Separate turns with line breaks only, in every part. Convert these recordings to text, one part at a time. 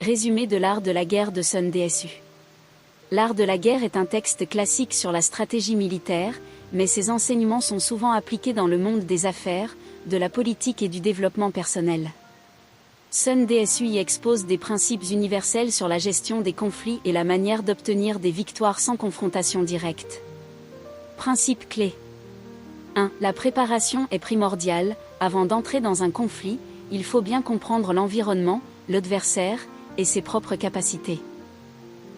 Résumé de l'art de la guerre de Sun Tzu. L'art de la guerre est un texte classique sur la stratégie militaire, mais ses enseignements sont souvent appliqués dans le monde des affaires, de la politique et du développement personnel. Sun Tzu y expose des principes universels sur la gestion des conflits et la manière d'obtenir des victoires sans confrontation directe. Principes clés. 1. La préparation est primordiale. Avant d'entrer dans un conflit, il faut bien comprendre l'environnement, l'adversaire, et ses propres capacités.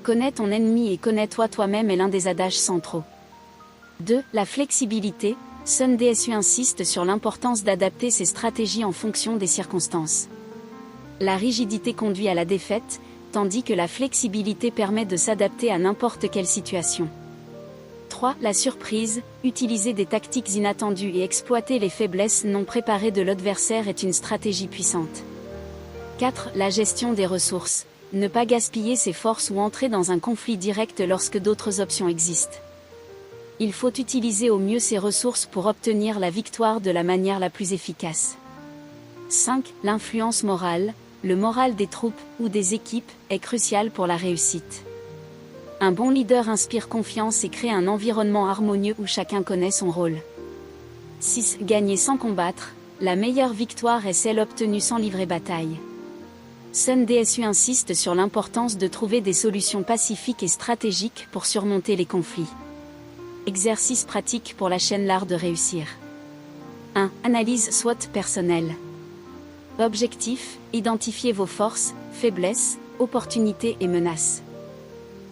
Connais ton ennemi et connais-toi toi-même est l'un des adages centraux. 2. La flexibilité. Sun Tzu insiste sur l'importance d'adapter ses stratégies en fonction des circonstances. La rigidité conduit à la défaite, tandis que la flexibilité permet de s'adapter à n'importe quelle situation. 3. La surprise. Utiliser des tactiques inattendues et exploiter les faiblesses non préparées de l'adversaire est une stratégie puissante. 4. La gestion des ressources. Ne pas gaspiller ses forces ou entrer dans un conflit direct lorsque d'autres options existent. Il faut utiliser au mieux ses ressources pour obtenir la victoire de la manière la plus efficace. 5. L'influence morale. Le moral des troupes ou des équipes est crucial pour la réussite. Un bon leader inspire confiance et crée un environnement harmonieux où chacun connaît son rôle. 6. Gagner sans combattre. La meilleure victoire est celle obtenue sans livrer bataille. Sun Tzu insiste sur l'importance de trouver des solutions pacifiques et stratégiques pour surmonter les conflits. Exercice pratique pour la chaîne L'Art de réussir. 1. Analyse SWOT personnelle. Objectif, identifiez vos forces, faiblesses, opportunités et menaces.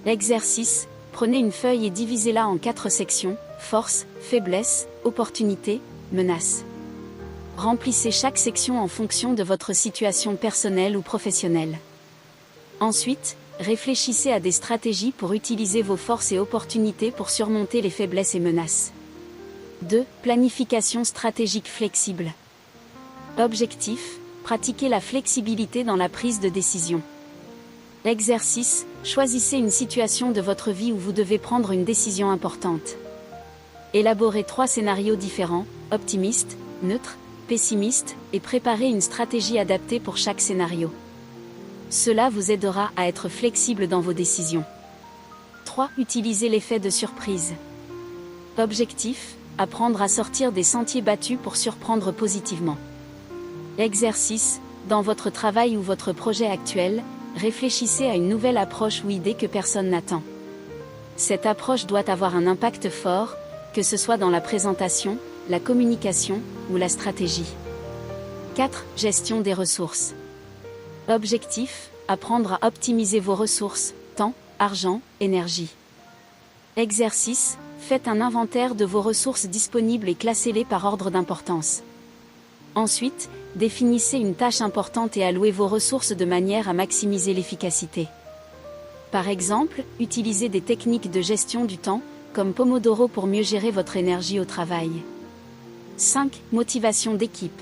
L'exercice, prenez une feuille et divisez-la en 4 sections, forces, faiblesses, opportunités, menaces. Remplissez chaque section en fonction de votre situation personnelle ou professionnelle. Ensuite, réfléchissez à des stratégies pour utiliser vos forces et opportunités pour surmonter les faiblesses et menaces. 2. Planification stratégique flexible. Objectif, pratiquez la flexibilité dans la prise de décision. L'exercice, choisissez une situation de votre vie où vous devez prendre une décision importante. Élaborez 3 scénarios différents, optimiste, neutre, pessimiste, et préparez une stratégie adaptée pour chaque scénario. Cela vous aidera à être flexible dans vos décisions. 3. Utilisez l'effet de surprise. Objectif, apprendre à sortir des sentiers battus pour surprendre positivement. Exercice, dans votre travail ou votre projet actuel, réfléchissez à une nouvelle approche ou idée que personne n'attend. Cette approche doit avoir un impact fort, que ce soit dans la présentation, la communication ou la stratégie. 4. Gestion des ressources. Objectif, apprendre à optimiser vos ressources, temps, argent, énergie. Exercice, faites un inventaire de vos ressources disponibles et classez-les par ordre d'importance. Ensuite, définissez une tâche importante et allouez vos ressources de manière à maximiser l'efficacité. Par exemple, utilisez des techniques de gestion du temps, comme Pomodoro pour mieux gérer votre énergie au travail. 5. Motivation d'équipe.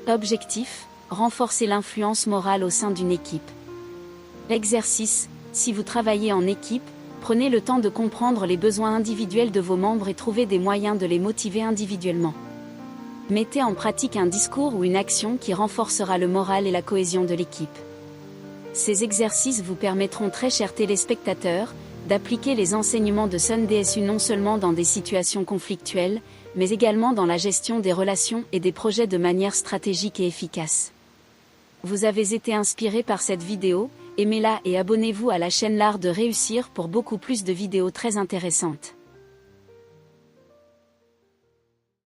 Objectif, renforcer l'influence morale au sein d'une équipe. L'exercice, si vous travaillez en équipe, prenez le temps de comprendre les besoins individuels de vos membres et trouvez des moyens de les motiver individuellement. Mettez en pratique un discours ou une action qui renforcera le moral et la cohésion de l'équipe. Ces exercices vous permettront, très chers téléspectateurs, d'appliquer les enseignements de Sun Tzu non seulement dans des situations conflictuelles, mais également dans la gestion des relations et des projets de manière stratégique et efficace. Vous avez été inspiré par cette vidéo, aimez-la et abonnez-vous à la chaîne L'Art de réussir pour beaucoup plus de vidéos très intéressantes.